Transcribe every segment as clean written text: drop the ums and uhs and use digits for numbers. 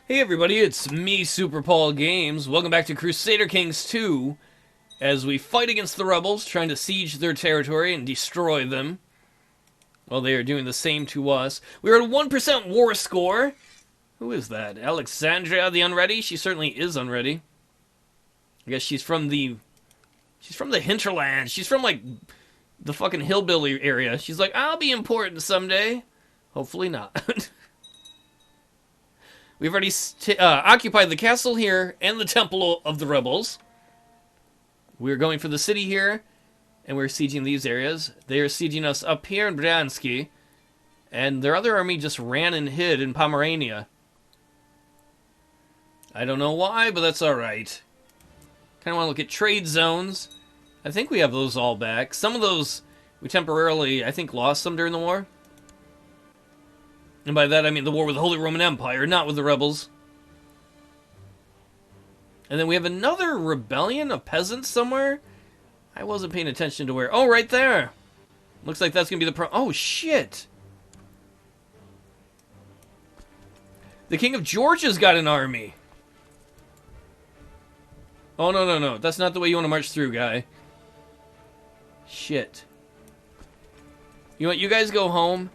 Hey everybody, it's me, Super Paul Games. Welcome back to Crusader Kings II, as we fight against the rebels, trying to siege their territory and destroy them. Well, they are doing the same to us. We're at a 1% war score. Who is that? Alexandria the Unready? She certainly is unready. I guess she's from the hinterland. She's from, like, the fucking hillbilly area. She's like, I'll be important someday. Hopefully not. We've already occupied the castle here and the temple of the rebels. We're going for the city here, and we're sieging these areas. They are sieging us up here in Bryansky, and their other army just ran and hid in Pomerania. I don't know why, but that's alright. Kind of want to look at trade zones. I think we have those all back. Some of those we temporarily, I think, lost them during the war. And by that I mean the war with the Holy Roman Empire, not with the rebels. And then we have another rebellion of peasants somewhere. I wasn't paying attention to where. Oh, right there. Looks like that's going to be the oh, shit. The King of Georgia's got an army. Oh, no, no, no. That's not the way you want to march through, guy. Shit. You know what? You guys go home.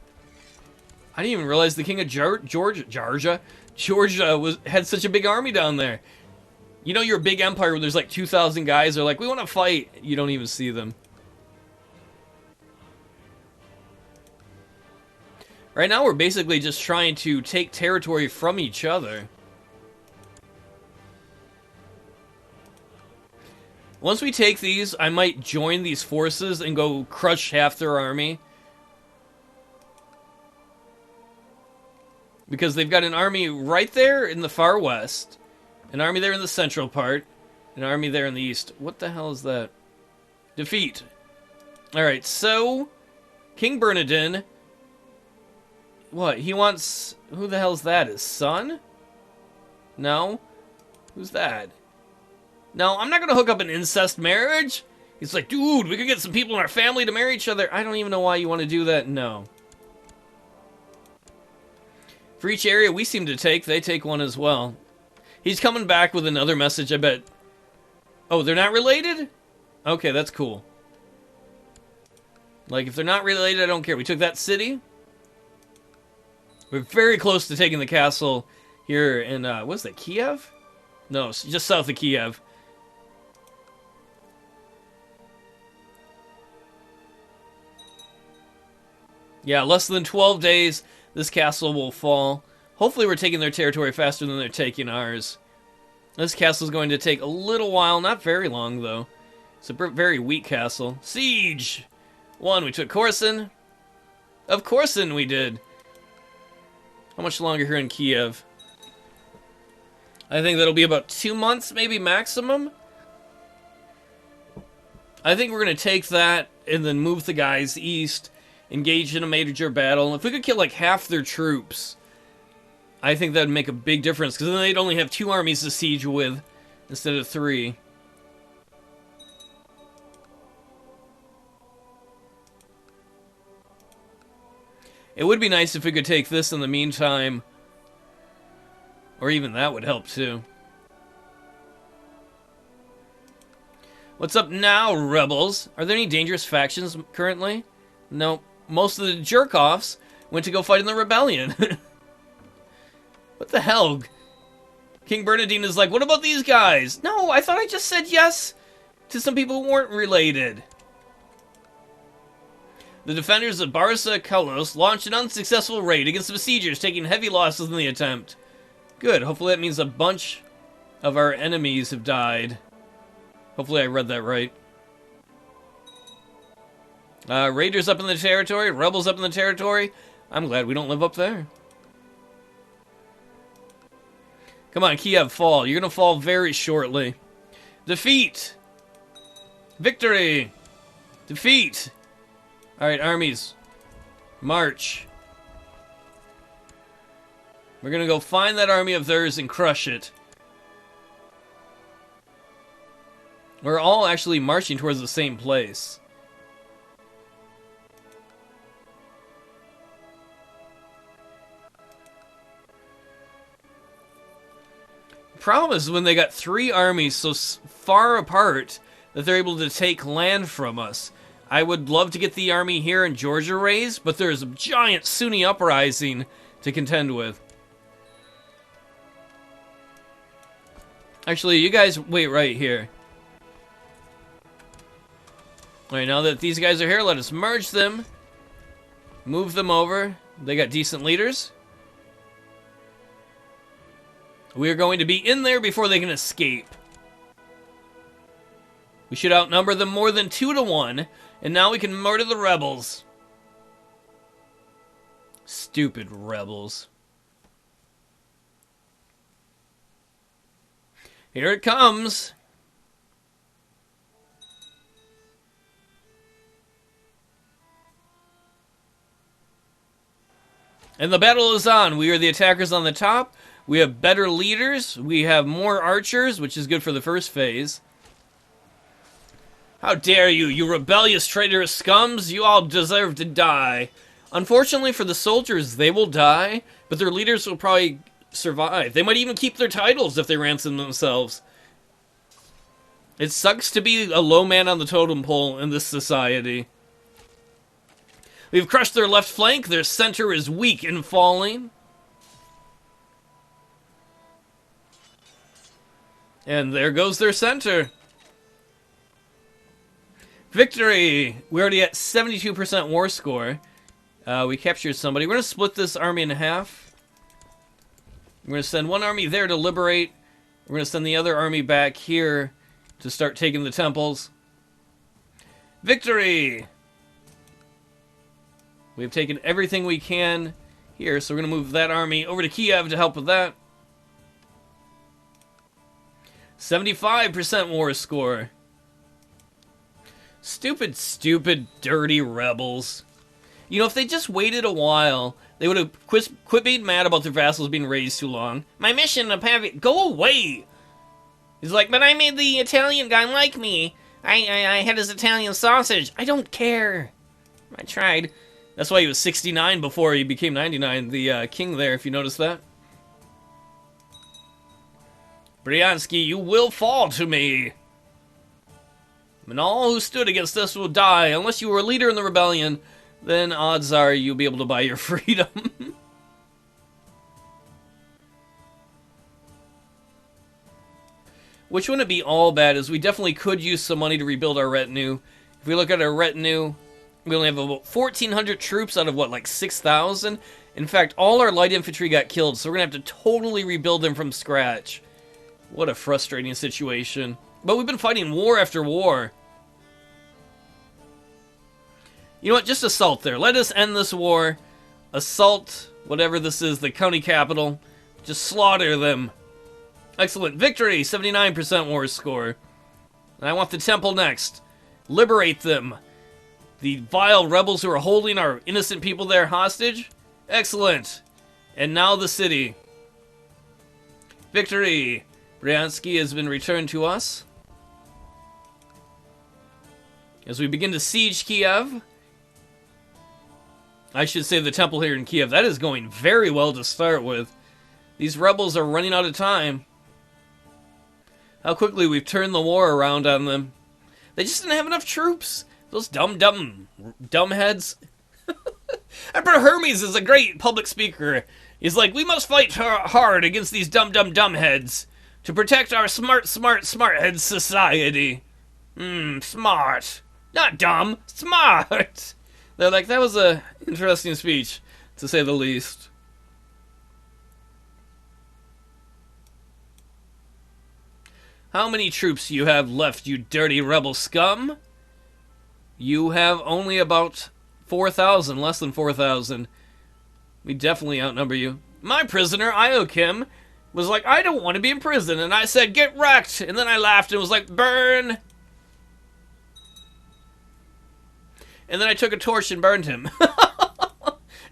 I didn't even realize the King of Georgia had such a big army down there. You know, you're a big empire where there's like 2,000 guys. They're like, we want to fight. You don't even see them. Right now, we're basically just trying to take territory from each other. Once we take these, I might join these forces and go crush half their army. Because they've got an army right there in the far west, an army there in the central part, an army there in the east. What the hell is that? Defeat. Alright, so King Bernardin. What? He wants... Who the hell's that? His son? No? Who's that? No, I'm not going to hook up an incest marriage. He's like, dude, we could get some people in our family to marry each other. I don't even know why you want to do that. No. For each area we seem to take, they take one as well. He's coming back with another message, I bet. Oh, they're not related? Okay, that's cool. Like, if they're not related, I don't care. We took that city. We're very close to taking the castle here in, what's that, Kiev? No, just south of Kiev. Yeah, less than 12 days, this castle will fall. Hopefully we're taking their territory faster than they're taking ours. This castle's going to take a little while, not very long, though. It's a very weak castle. Siege! 1, we took Korsun. Of Korsun we did. How much longer here in Kiev? I think that'll be about 2 months, maybe maximum. I think we're going to take that and then move the guys east, engage in a major battle. If we could kill like half their troops, I think that'd make a big difference, because then they'd only have 2 armies to siege with instead of 3. It would be nice if we could take this in the meantime. Or even that would help too. What's up now, rebels? Are there any dangerous factions currently? Nope. Most of the jerk-offs went to go fight in the rebellion. What the hell? King Bernardine is like, what about these guys? No, I thought I just said yes to some people who weren't related. The defenders of Barca Kalos launched an unsuccessful raid against the besiegers, taking heavy losses in the attempt. Good. Hopefully that means a bunch of our enemies have died. Hopefully I read that right. Raiders up in the territory, rebels up in the territory. I'm glad we don't live up there. Come on, Kiev, fall. You're going to fall very shortly. Defeat. Victory. Defeat. Alright, armies. March. We're going to go find that army of theirs and crush it. We're all actually marching towards the same place. Problem is when they got 3 armies so far apart that they're able to take land from us. I would love to get the army here in Georgia raised, but there's a giant Sunni uprising to contend with. Actually, you guys wait right here. Alright, now that these guys are here, let us merge them. Move them over. They got decent leaders. We are going to be in there before they can escape. We should outnumber them more than 2 to 1, and now we can murder the rebels. Stupid rebels. Here it comes. And the battle is on. We are the attackers on the top. We have better leaders. We have more archers, which is good for the first phase. How dare you, you rebellious traitorous scums! You all deserve to die. Unfortunately for the soldiers, they will die, but their leaders will probably survive. They might even keep their titles if they ransom themselves. It sucks to be a low man on the totem pole in this society. We've crushed their left flank. Their center is weak and falling. And there goes their center. Victory! We're already at 72% war score. We captured somebody. We're going to split this army in half. We're going to send one army there to liberate. We're going to send the other army back here to start taking the temples. Victory! We've taken everything we can here, so we're going to move that army over to Kiev to help with that. 75% war score. Stupid, stupid, dirty rebels. You know, if they just waited a while, they would have quit being mad about their vassals being raised too long. My mission of having... Go away! He's like, but I made the Italian guy like me. I had his Italian sausage. I don't care. I tried. That's why he was 69 before he became 99, the king there, if you notice that. Bryansky, you will fall to me. And all who stood against us will die. Unless you were a leader in the rebellion, then odds are you'll be able to buy your freedom. Which wouldn't be all bad, as we definitely could use some money to rebuild our retinue. If we look at our retinue, we only have about 1,400 troops out of, what, like 6,000? In fact, all our light infantry got killed, so we're going to have to totally rebuild them from scratch. What a frustrating situation. But we've been fighting war after war. You know what? Just assault there. Let us end this war. Assault, whatever this is, the county capital. Just slaughter them. Excellent. Victory! 79% war score. And I want the temple next. Liberate them. The vile rebels who are holding our innocent people there hostage. Excellent. And now the city. Victory! Bryansky has been returned to us. As we begin to siege Kiev. I should say the temple here in Kiev. That is going very well to start with. These rebels are running out of time. How quickly we've turned the war around on them. They just didn't have enough troops. Those dumbheads. Emperor Hermes is a great public speaker. He's like, we must fight hard against these dumbheads to protect our smarthead society. Smart. Not dumb, smart. They're like, that was a interesting speech, to say the least. How many troops you have left, you dirty rebel scum? You have only about 4,000, less than 4,000. We definitely outnumber you. My prisoner, Iokim, was like, I don't want to be in prison. And I said, get wrecked. And then I laughed and was like, burn. And then I took a torch and burned him.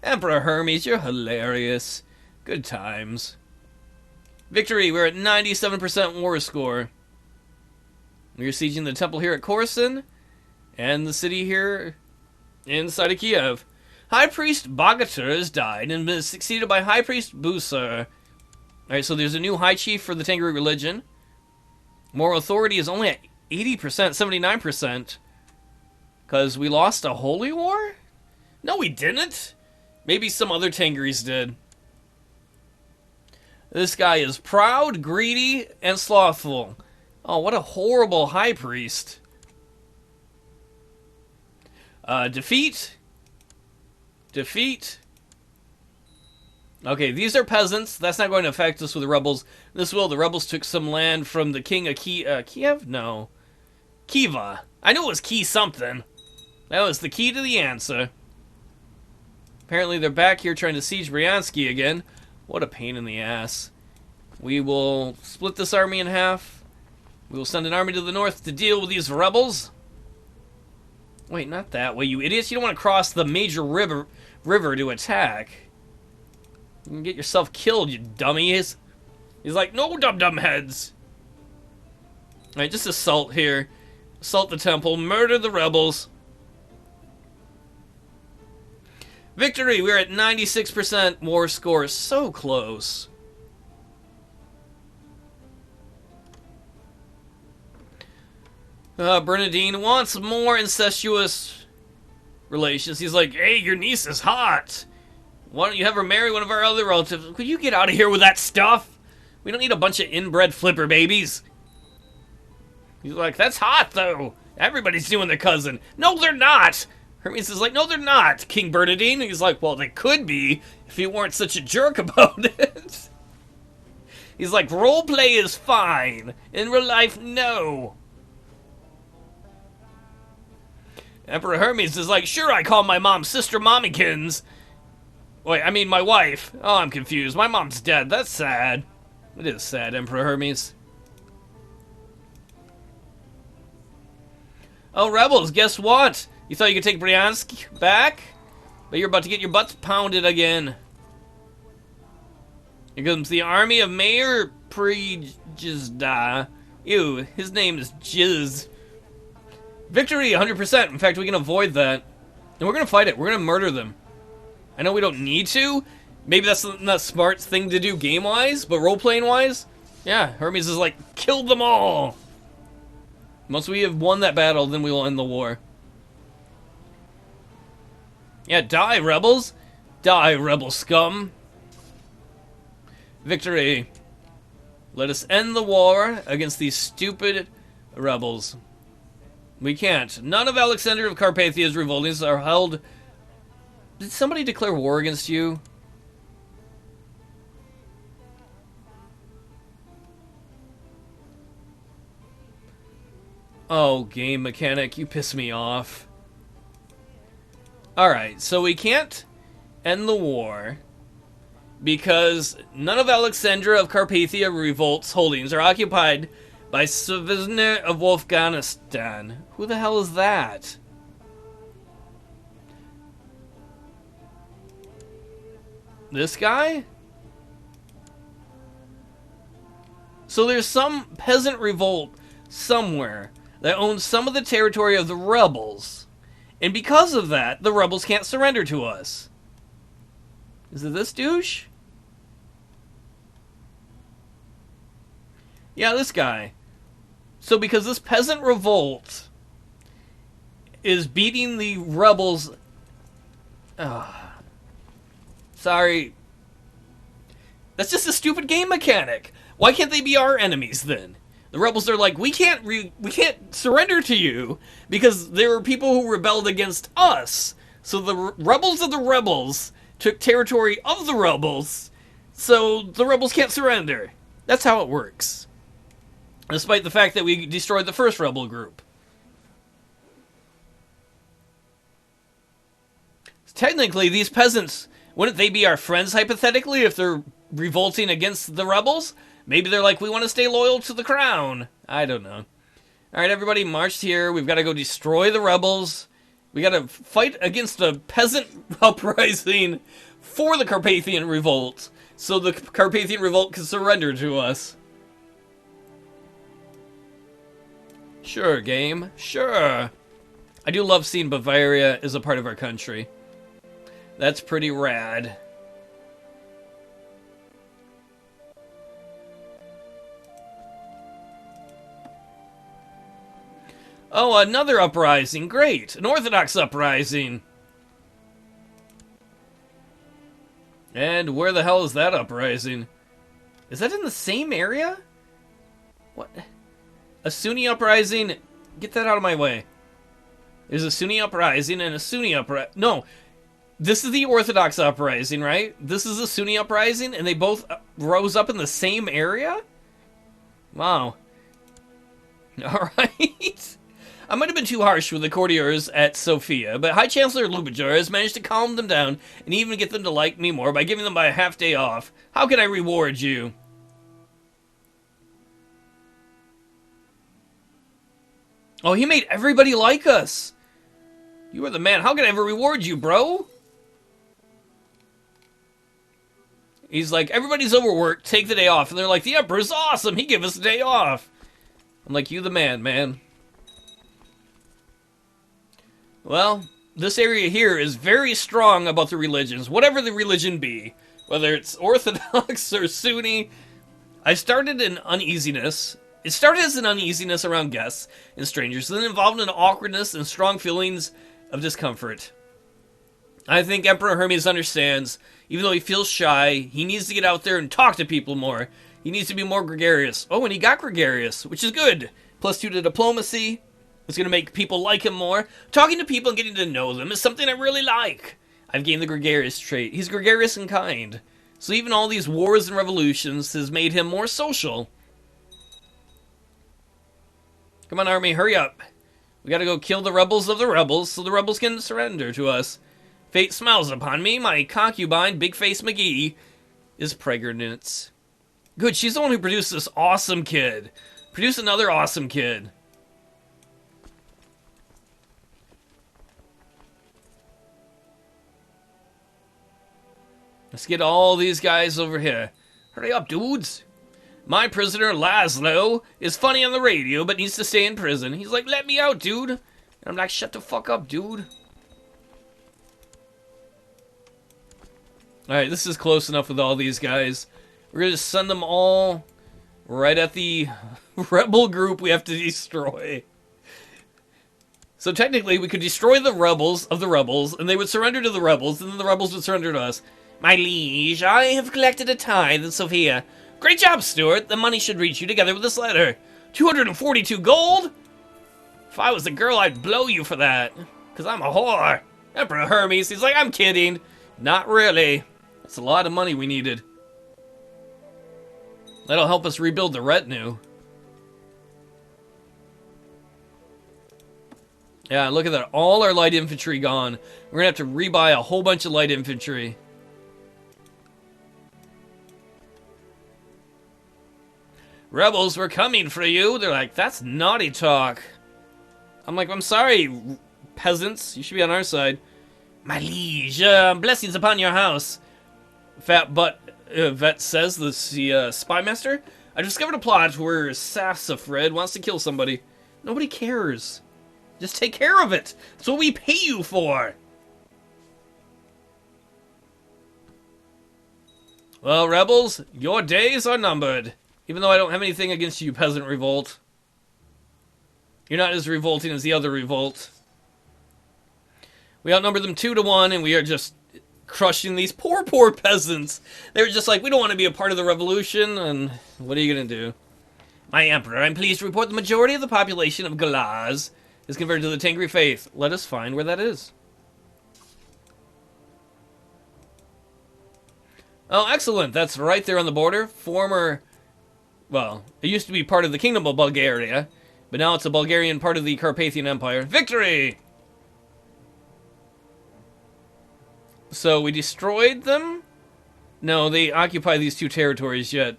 Emperor Hermes, you're hilarious. Good times. Victory, we're at 97% war score. We're sieging the temple here at Korsun. And the city here inside of Kiev. High Priest Bogatyr has died and been succeeded by High Priest Busar. Alright, so there's a new high chief for the Tengri religion. Moral authority is only at 80%, 79%. Because we lost a holy war? No, we didn't. Maybe some other Tengris did. This guy is proud, greedy, and slothful. Oh, what a horrible high priest. Defeat. Defeat. Okay, these are peasants. That's not going to affect us with the rebels. This will. The rebels took some land from the king of Kiev? No. Kiva. I knew it was key something. That was the key to the answer. Apparently they're back here trying to siege Bryansky again. What a pain in the ass. We will split this army in half. We will send an army to the north to deal with these rebels. Wait, not that way, you idiots. You don't want to cross the major river to attack. You can get yourself killed, you dummies. He's like, no, dum-dum heads. Alright, just assault here. Assault the temple. Murder the rebels. Victory! We're at 96% war score. So close. Bernardine wants more incestuous relations. He's like, hey, your niece is hot. Why don't you have her marry one of our other relatives? Could you get out of here with that stuff? We don't need a bunch of inbred flipper babies. He's like, that's hot, though. Everybody's doing their cousin. No, they're not. Hermes is like, no, they're not, King Bernardine. He's like, well, they could be if you weren't such a jerk about it. He's like, roleplay is fine. In real life, no. Emperor Hermes is like, sure, I call my mom Sister Mommykins. Wait, I mean my wife. Oh, I'm confused. My mom's dead. That's sad. It is sad, Emperor Hermes. Oh, rebels, guess what? You thought you could take Bryansk back? But you're about to get your butts pounded again. Here comes the army of Mayor Prejizda. Ew, his name is Jizz. Victory, 100%. In fact, we can avoid that. And we're going to fight it. We're going to murder them. I know we don't need to. Maybe that's not a smart thing to do game-wise, but role-playing-wise, yeah, Hermes is like, kill them all! Once we have won that battle, then we will end the war. Yeah, die, rebels! Die, rebel scum! Victory! Let us end the war against these stupid rebels. We can't. None of Alexander of Carpathia's revoltings are held... Did somebody declare war against you? Oh, game mechanic, you piss me off. Alright, so we can't end the war because none of Alexandria of Carpathia revolt's holdings are occupied by Savizner of Wolfghanistan. Who the hell is that? This guy? So there's some peasant revolt somewhere that owns some of the territory of the rebels. And because of that, the rebels can't surrender to us. Is it this douche? Yeah, this guy. So because this peasant revolt is beating the rebels... Sorry. That's just a stupid game mechanic. Why can't they be our enemies then? The rebels are like, we can't surrender to you because there were people who rebelled against us. So the rebels of the rebels took territory of the rebels, so the rebels can't surrender. That's how it works. Despite the fact that we destroyed the first rebel group. Technically, these peasants, wouldn't they be our friends, hypothetically, if they're revolting against the rebels? Maybe they're like, we want to stay loyal to the crown. I don't know. Alright, everybody marched here. We've got to go destroy the rebels. We got to fight against a peasant uprising for the Carpathian revolt, so the Carpathian revolt can surrender to us. Sure, game. Sure. I do love seeing Bavaria as a part of our country. That's pretty rad. Oh, another uprising. Great. An Orthodox uprising. And where the hell is that uprising? Is that in the same area? What? A Sunni uprising? Get that out of my way. There's a Sunni uprising and a Sunni uprising. No. This is the Orthodox uprising, right? This is a Sunni uprising, and they both rose up in the same area? Wow. Alright. I might have been too harsh with the courtiers at Sofia, but High Chancellor Lubajar has managed to calm them down and even get them to like me more by giving them a half day off. How can I reward you? Oh, he made everybody like us. You are the man. How can I ever reward you, bro? He's like, everybody's overworked. Take the day off. And they're like, the Emperor's awesome. He gave us a day off. I'm like, you the man, man. Well, this area here is very strong about the religions, whatever the religion be. Whether it's Orthodox or Sunni. I started an uneasiness. It started as an uneasiness around guests and strangers, then evolved into awkwardness and strong feelings of discomfort. I think Emperor Hermes understands, even though he feels shy, he needs to get out there and talk to people more. He needs to be more gregarious. Oh, and he got gregarious, which is good. +2 to diplomacy. It's going to make people like him more. Talking to people and getting to know them is something I really like. I've gained the gregarious trait. He's gregarious and kind. So even all these wars and revolutions has made him more social. Come on, army, hurry up. We gotta go kill the rebels of the rebels so the rebels can surrender to us. Fate smiles upon me. My concubine, Big Face McGee, is pregnant. Good, she's the one who produced this awesome kid. Produce another awesome kid. Let's get all these guys over here. Hurry up, dudes. My prisoner, Laszlo, is funny on the radio, but needs to stay in prison. He's like, let me out, dude. And I'm like, shut the fuck up, dude. Alright, this is close enough with all these guys. We're going to send them all right at the rebel group we have to destroy. So technically, we could destroy the rebels of the rebels, and they would surrender to the rebels, and then the rebels would surrender to us. My liege, I have collected a tithe in Sofia. Great job, Stuart. The money should reach you together with this letter. 242 gold? If I was a girl, I'd blow you for that. Because I'm a whore. Emperor Hermes, he's like, I'm kidding. Not really. That's a lot of money we needed. That'll help us rebuild the retinue. Yeah, look at that. All our light infantry gone. We're going to have to rebuy a whole bunch of light infantry. Rebels, we're coming for you. They're like, that's naughty talk. I'm like, I'm sorry, peasants. You should be on our side. My liege, blessings upon your house. Fat butt vet says, the spy master. I discovered a plot where Sassafred wants to kill somebody. Nobody cares. Just take care of it. That's what we pay you for. Well, rebels, your days are numbered. Even though I don't have anything against you, peasant revolt. You're not as revolting as the other revolt. We outnumber them 2-1, and we are just crushing these poor, poor peasants. They were just like, we don't want to be a part of the revolution, and what are you going to do? My emperor, I'm pleased to report the majority of the population of Galaz is converted to the Tengri faith. Let us find where that is. Oh, excellent. That's right there on the border. Well, it used to be part of the Kingdom of Bulgaria, but now it's a Bulgarian part of the Carpathian Empire. Victory! So we destroyed them? No, they occupy these 2 territories yet.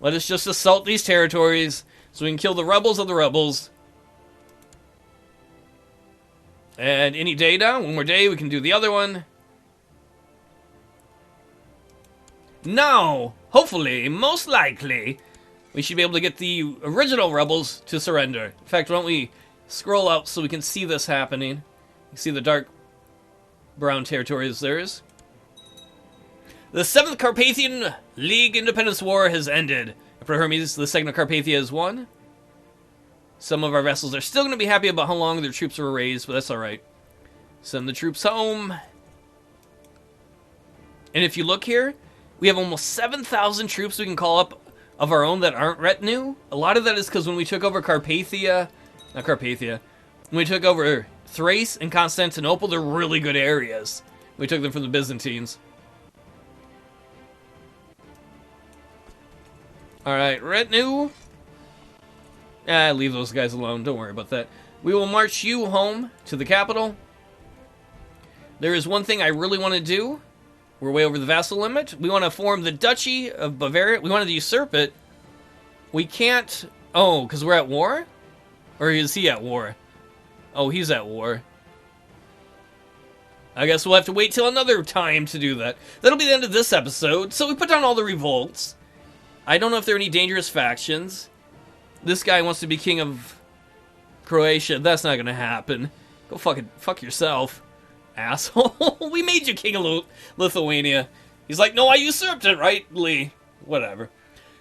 Let us just assault these territories so we can kill the rebels of the rebels. And any day now, one more day, we can do the other one. Now, hopefully, most likely, we should be able to get the original rebels to surrender. In fact, why don't we scroll out so we can see this happening. You see the dark brown territories there is. The 7th Carpathian League Independence War has ended. Emperor Hermes, the 2nd of Carpathia, has won. Some of our vessels are still going to be happy about how long their troops were raised, but that's alright. Send the troops home. And if you look here, we have almost 7,000 troops we can call up of our own that aren't retinue. A lot of that is because when we took over Carpathia, not Carpathia, when we took over Thrace and Constantinople, they're really good areas. We took them from the Byzantines. Alright, retinue. Leave those guys alone. Don't worry about that. We will march you home to the capital. There is one thing I really want to do. We're way over the vassal limit. We want to form the Duchy of Bavaria. We wanted to usurp it. We can't... Oh, because we're at war? Or is he at war? Oh, he's at war. I guess we'll have to wait till another time to do that. That'll be the end of this episode. So we put down all the revolts. I don't know if there are any dangerous factions. This guy wants to be king of Croatia. That's not going to happen. Go fuck yourself, asshole. We made you king of Lithuania. He's like, no, I usurped it rightly. Whatever.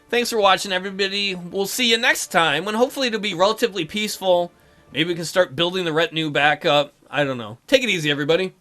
Thanks for watching, everybody. We'll see you next time, when hopefully it'll be relatively peaceful. Maybe we can start building the retinue back up. I don't know. Take it easy, everybody.